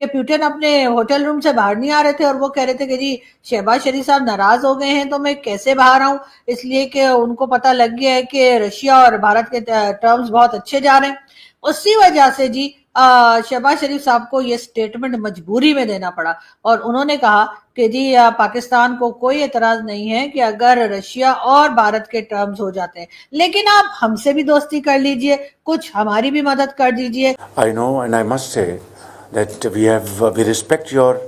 कि पुतिन अपने hotel room से बाहर नहीं आ रहे थे और वो कह रहे थे कि जी शहबाज शरीफ साहब नाराज हो गए हैं तो मैं कैसे बाहर आऊं, इसलिए कि उनको पता लग गया है कि रशिया और भारत के टर्म्स बहुत अच्छे जा रहे हैं। उसी वजह से जी शहबाज शरीफ साहब को ये स्टेटमेंट मजबूरी में देना पड़ा और उन्होंने कहा कि जी पाकिस्तान को कोई एतराज नहीं है कि अगर रशिया और भारत के टर्म्स हो जाते हैं, लेकिन आप हमसे भी दोस्ती कर लीजिए, कुछ हमारी भी मदद कर दीजिए। I know and I must say that we respect your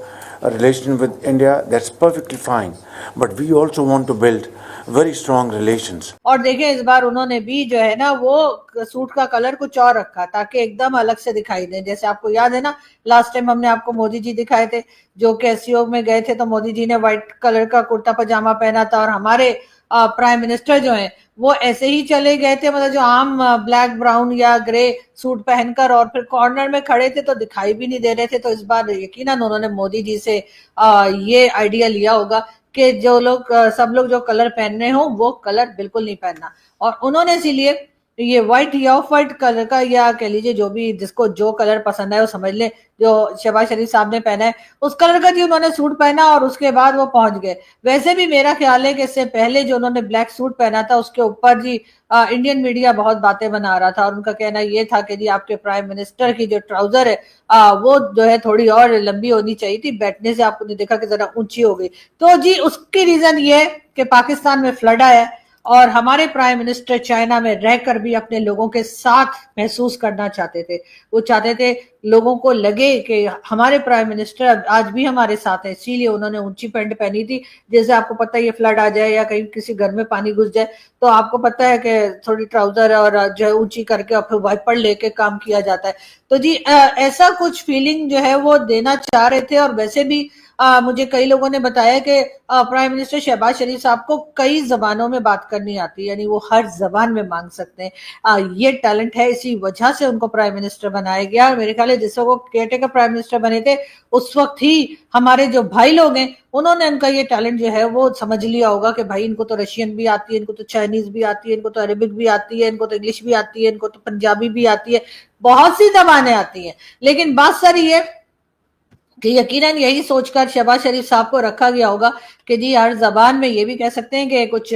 relation with India. That's perfectly fine. But we also want to build very strong relations. और देखिए इस बार उन्होंने भी जो है ना वो सूट का कलर कुछ और रखा ताकि एकदम अलग से दिखाई दे। जैसे आपको याद है ना, लास्ट टाइम हमने आपको मोदी जी दिखाए थे जो कि एससीओ में गए थे, तो मोदी जी ने व्हाइट कलर का कुर्ता पजामा पहना था और हमारे प्राइम मिनिस्टर जो हैं वो ऐसे ही चले गए थे, मतलब जो आम ब्लैक ब्राउन या ग्रे सूट पहनकर, और फिर कॉर्नर में खड़े थे तो दिखाई भी नहीं दे रहे थे। तो इस बार यकीनन उन्होंने मोदी जी से ये आइडिया लिया होगा कि जो लोग सब लोग जो कलर पहन रहे हो वो कलर बिल्कुल नहीं पहनना, और उन्होंने इसीलिए ये व्हाइट या ऑफ व्हाइट कलर का, या कह लीजिए जो भी जिसको जो कलर पसंद है वो समझ ले, जो शहबाज शरीफ साहब ने पहना है उस कलर का जी उन्होंने सूट पहना और उसके बाद वो पहुंच गए। वैसे भी मेरा ख्याल है कि इससे पहले जो उन्होंने ब्लैक सूट पहना था उसके ऊपर जी इंडियन मीडिया बहुत बातें बना रहा था और उनका कहना ये था कि जी आपके प्राइम मिनिस्टर की जो ट्राउजर है वो जो है थोड़ी और लंबी होनी चाहिए थी, बैठने से आपने देखा कि जरा ऊंची हो गई। तो जी उसकी रीजन ये है कि पाकिस्तान में फ्लड आया और हमारे प्राइम मिनिस्टर चाइना में रहकर भी अपने लोगों के साथ महसूस करना चाहते थे। वो चाहते थे लोगों को लगे कि हमारे प्राइम मिनिस्टर आज भी हमारे साथ है, इसीलिए उन्होंने ऊंची पैंट पहनी थी। जैसे आपको पता है ये फ्लड आ जाए या कहीं किसी घर में पानी घुस जाए तो आपको पता है कि थोड़ी ट्राउजर और जो है ऊंची करके और फिर वाइपर लेके काम किया जाता है। तो जी ऐसा कुछ फीलिंग जो है वो देना चाह रहे थे। और वैसे भी मुझे कई लोगों ने बताया कि प्राइम मिनिस्टर शहबाज शरीफ साहब को कई जबानों में बात करनी आती है, यानी वो हर जबान में मांग सकते हैं। ये टैलेंट है, इसी वजह से उनको प्राइम मिनिस्टर बनाया गया। और मेरे ख्याल है जिस वक्त वो केयरटेकर प्राइम मिनिस्टर बने थे उस वक्त ही हमारे जो भाई लोग हैं उन्होंने उनका ये टैलेंट जो है वो समझ लिया होगा कि भाई इनको तो रशियन भी आती है, इनको तो चाइनीज भी आती है, इनको तो अरेबिक भी आती है, इनको तो इंग्लिश भी आती है, इनको तो पंजाबी भी आती है, बहुत सी जबानें आती हैं। लेकिन बात सारी ये कि यकीनन यही सोचकर शहबाज शरीफ साहब को रखा गया होगा कि जी हर जबान में ये भी कह सकते हैं कि कुछ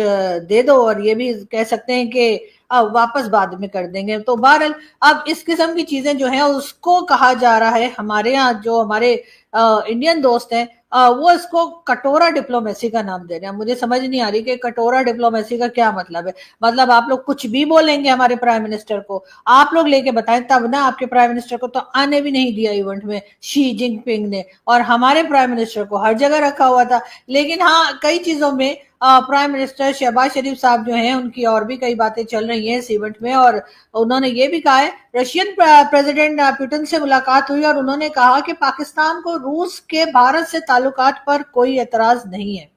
दे दो और ये भी कह सकते हैं कि वापस बाद में कर देंगे। तो बहरहाल अब इस किस्म की चीजें जो हैं उसको कहा जा रहा है, हमारे यहाँ जो हमारे इंडियन दोस्त हैं वो इसको कटोरा डिप्लोमेसी का नाम दे रहे हैं। मुझे समझ नहीं आ रही कि कटोरा डिप्लोमेसी का क्या मतलब है। मतलब आप लोग कुछ भी बोलेंगे हमारे प्राइम मिनिस्टर को, आप लोग लेके बताएं, तब ना आपके प्राइम मिनिस्टर को तो आने भी नहीं दिया इवेंट में शी जिनपिंग ने, और हमारे प्राइम मिनिस्टर को हर जगह रखा हुआ था। लेकिन हाँ कई चीजों में प्राइम मिनिस्टर शहबाज शरीफ साहब जो हैं उनकी और भी कई बातें चल रही हैं इस इवेंट में, और उन्होंने ये भी कहा है, रशियन प्रेसिडेंट पुतिन से मुलाकात हुई और उन्होंने कहा कि पाकिस्तान को रूस के भारत से ताल्लुकात पर कोई एतराज नहीं है।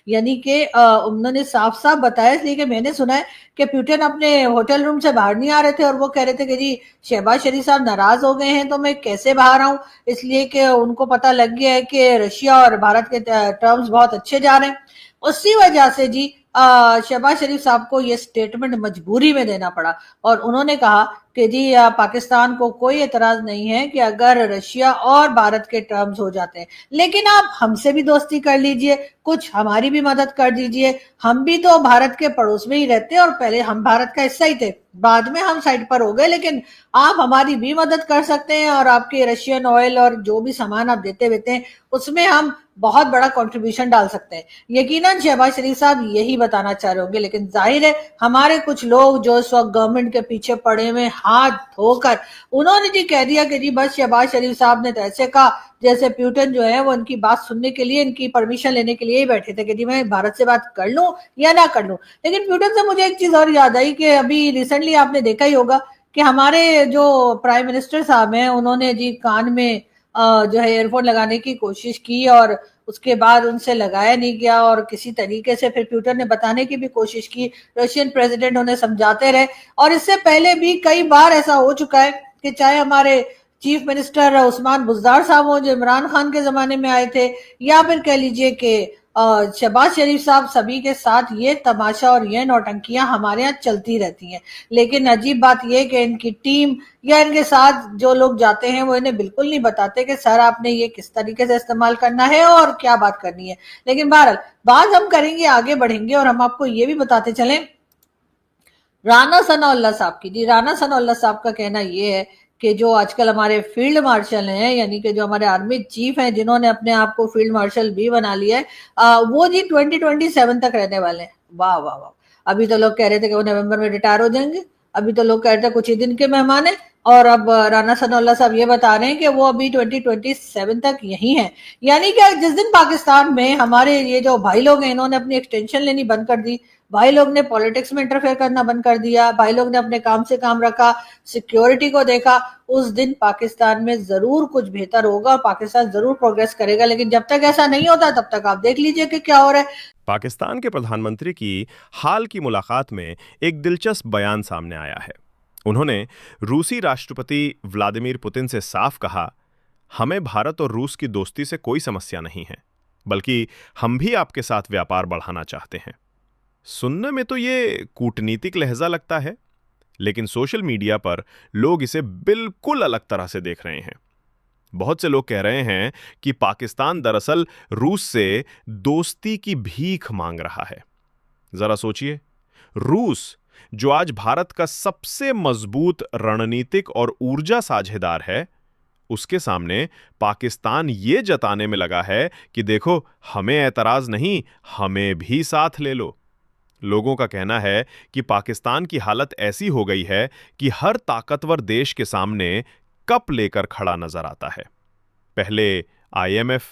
यानी कि उन्होंने साफ साफ बताया, इसलिए कि मैंने सुना है कि पुतिन अपने होटल रूम से बाहर नहीं आ रहे थे और वो कह रहे थे कि जी शहबाज शरीफ साहब नाराज हो गए हैं तो मैं कैसे बाहर आऊं, इसलिए कि उनको पता लग गया है कि रशिया और भारत के टर्म्स बहुत अच्छे जा रहे हैं। उसी वजह से जी शहबाज शरीफ साहब को ये स्टेटमेंट मजबूरी में देना पड़ा और उन्होंने कहा कि जी पाकिस्तान को कोई एतराज नहीं है कि अगर रशिया और भारत के टर्म्स हो जाते हैं, लेकिन आप हमसे भी दोस्ती कर लीजिए, कुछ हमारी भी मदद कर दीजिए। हम भी तो भारत के पड़ोस में ही रहते हैं और पहले हम भारत का हिस्सा ही थे, बाद में हम साइड पर हो गए, लेकिन आप हमारी भी मदद कर सकते हैं और आपके रशियन ऑयल और जो भी सामान आप देते रहते हैं उसमें हम बहुत बड़ा कंट्रीब्यूशन डाल सकते हैं। यकीनन शहबाज शरीफ साहब यही बताना चाह रहे होंगे, लेकिन जाहिर है हमारे कुछ लोग जो इस वक्त गवर्नमेंट के पीछे पड़े हुए हाथ धोकर उन्होंने जी कह दिया कि जी बस शहबाज शरीफ साहब ने तो ऐसे कहा जैसे पुतिन जो है वो इनकी बात सुनने के लिए, इनकी परमिशन लेने के लिए ही बैठे थे कि जी मैं भारत से बात कर लूं या ना कर लूं। लेकिन पुतिन से मुझे एक चीज और याद आई कि अभी रिसेंटली आपने देखा ही होगा कि हमारे जो प्राइम मिनिस्टर साहब हैं उन्होंने जी कान में जो है एयरफोन लगाने की कोशिश की और उसके बाद उनसे लगाया नहीं गया और किसी तरीके से फिर पुतिन ने बताने की भी कोशिश की, रशियन प्रेसिडेंट उन्हें समझाते रहे। और इससे पहले भी कई बार ऐसा हो चुका है कि चाहे हमारे चीफ मिनिस्टर उस्मान बुजदार साहब हो जो इमरान खान के जमाने में आए थे, या फिर कह लीजिए कि शहबाज शरीफ साहब सभी के साथ ये तमाशा और ये नौटंकियां हमारे यहाँ चलती रहती हैं, लेकिन अजीब बात ये कि इनकी टीम या इनके साथ जो लोग जाते हैं वो इन्हें बिल्कुल नहीं बताते कि सर आपने ये किस तरीके से इस्तेमाल करना है और क्या बात करनी है। लेकिन बहरहाल बात हम करेंगे, आगे बढ़ेंगे और हम आपको ये भी बताते चलें राना सनाउल्लाह साहब की। जी, राना सनाउल्लाह साहब का कहना ये है कि जो आजकल हमारे फील्ड मार्शल हैं, यानी कि जो हमारे आर्मी चीफ हैं, जिन्होंने अपने आप को फील्ड मार्शल भी बना लिया है, वो जी 2027 तक रहने वाले हैं। वाह वाह वाह! अभी तो लोग कह रहे थे कि वो नवंबर में रिटायर हो जाएंगे, अभी तो लोग कह रहे थे कुछ ही दिन के मेहमान है, और अब राना सनाउल्लाह साहब ये बता रहे हैं कि वो अभी 2027 तक यही है। यानी कि जिस दिन पाकिस्तान में हमारे ये जो भाई लोग हैं इन्होंने अपनी एक्सटेंशन लेनी बंद कर दी, भाई लोग ने पॉलिटिक्स में इंटरफेयर करना बंद कर दिया, भाई लोग ने अपने काम से काम रखा, सिक्योरिटी को देखा, उस दिन पाकिस्तान में जरूर कुछ बेहतर होगा और पाकिस्तान जरूर प्रोग्रेस करेगा। लेकिन जब तक ऐसा नहीं होता तब तक आप देख लीजिए कि क्या हो रहा है। पाकिस्तान के प्रधानमंत्री की हाल की मुलाकात में एक दिलचस्प बयान सामने आया है। उन्होंने रूसी राष्ट्रपति व्लादिमीर पुतिन से साफ कहा, हमें भारत और रूस की दोस्ती से कोई समस्या नहीं है, बल्कि हम भी आपके साथ व्यापार बढ़ाना चाहते हैं। सुनने में तो ये कूटनीतिक लहजा लगता है, लेकिन सोशल मीडिया पर लोग इसे बिल्कुल अलग तरह से देख रहे हैं। बहुत से लोग कह रहे हैं कि पाकिस्तान दरअसल रूस से दोस्ती की भीख मांग रहा है। जरा सोचिए, रूस जो आज भारत का सबसे मजबूत रणनीतिक और ऊर्जा साझेदार है, उसके सामने पाकिस्तान ये जताने में लगा है कि देखो हमें ऐतराज नहीं, हमें भी साथ ले लो। लोगों का कहना है कि पाकिस्तान की हालत ऐसी हो गई है कि हर ताकतवर देश के सामने कप लेकर खड़ा नजर आता है। पहले IMF,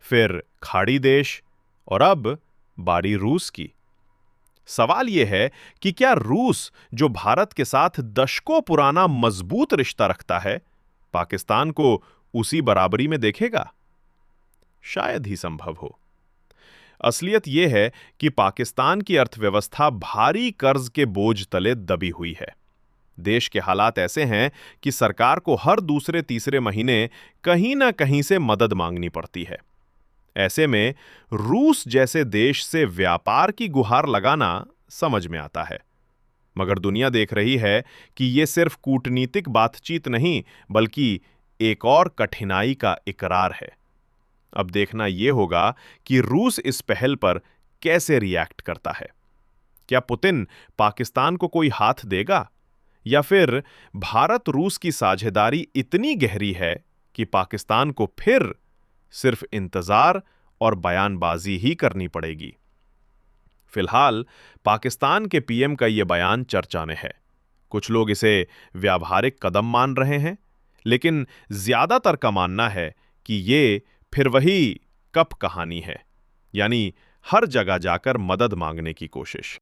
फिर खाड़ी देश और अब बारी रूस की। सवाल यह है कि क्या रूस, जो भारत के साथ दशकों पुराना मजबूत रिश्ता रखता है, पाकिस्तान को उसी बराबरी में देखेगा? शायद ही संभव हो। असलियत यह है कि पाकिस्तान की अर्थव्यवस्था भारी कर्ज के बोझ तले दबी हुई है। देश के हालात ऐसे हैं कि सरकार को हर दूसरे तीसरे महीने कहीं ना कहीं से मदद मांगनी पड़ती है। ऐसे में रूस जैसे देश से व्यापार की गुहार लगाना समझ में आता है, मगर दुनिया देख रही है कि यह सिर्फ कूटनीतिक बातचीत नहीं, बल्कि एक और कठिनाई का इकरार है। अब देखना यह होगा कि रूस इस पहल पर कैसे रिएक्ट करता है। क्या पुतिन पाकिस्तान को कोई हाथ देगा, या फिर भारत रूस की साझेदारी इतनी गहरी है कि पाकिस्तान को फिर सिर्फ इंतजार और बयानबाजी ही करनी पड़ेगी? फिलहाल पाकिस्तान के PM का यह बयान चर्चा में है। कुछ लोग इसे व्यावहारिक कदम मान रहे हैं, लेकिन ज्यादातर का मानना है कि ये फिर वही कप कहानी है, यानी हर जगह जाकर मदद मांगने की कोशिश।